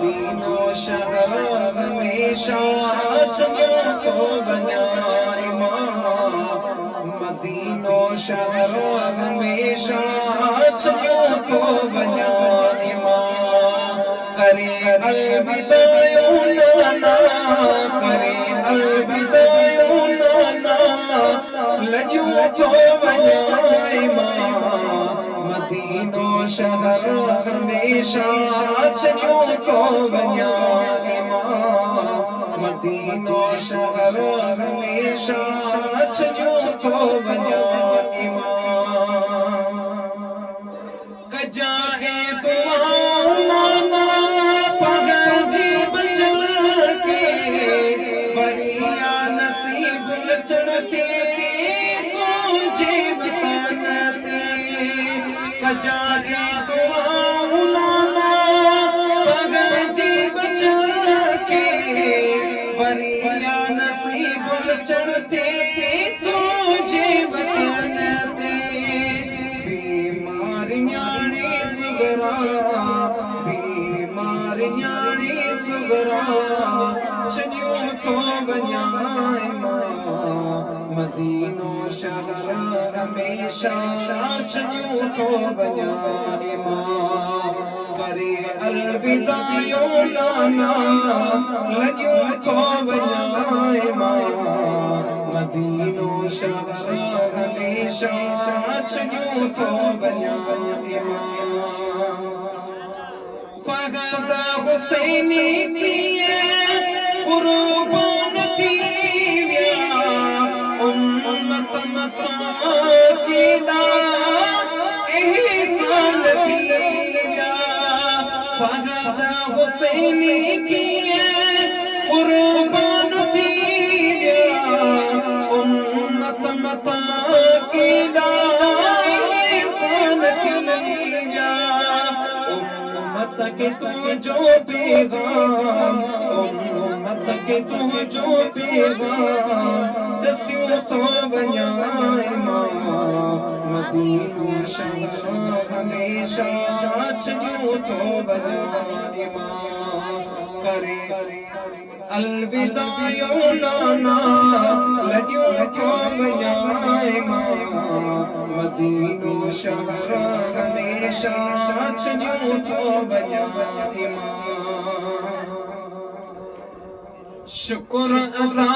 मदीनो शहर हमेशा छॾियो तो वञा इमाम मदीनो शहर हमेशा छॾियो तो वञा इमाम करे अलविदा नाना करे अलविदा नाना लॼो तो वञा इमाम मदीनो शहर हमेशा छॾियो तो वञा इमाम मदीनो शहर हमेशा छॾियो तो वञा इमाम कजाए दुआऊं नाना पगल जी बचल के वरिया नसीब अचण थे तुंहिंजे वतन ते कजाए दुआऊं नाना पगल जी बचल के वरिया नसीब अचण थे तुंहिंजे वतन ते बीमार न्याणे सुगरा बीमार न्याणे सुगरा छॾियो तो वञा मदीनो शहर हमेशा छॾियो तो वञा इमाम करे अलविदा नाना लॻियो तो वञा इमाम मदीनो शहर हमेशा छॾियो तो वञा इमाम फगद हुसैनी कीअं कुर्बान थी विया उम्मत मता केॾा एहसान थी विया फगद हुसैनी कीअं कुर्बान थी विया उम्मत मता केॾा एहसान थी विया उम्मत के तुंहिंजो पैगाम उम्मत के तुंहिंजो पैगाम ॾसियो तो वञा इमाम मदीनो शहर हमेशा छॾियो तो वञा इमाम करे अलविदा नाना लॻियो तो वञा इमाम मदीनो शहर हमेशा छॾियो तो वञा इमाम शुक्र अदा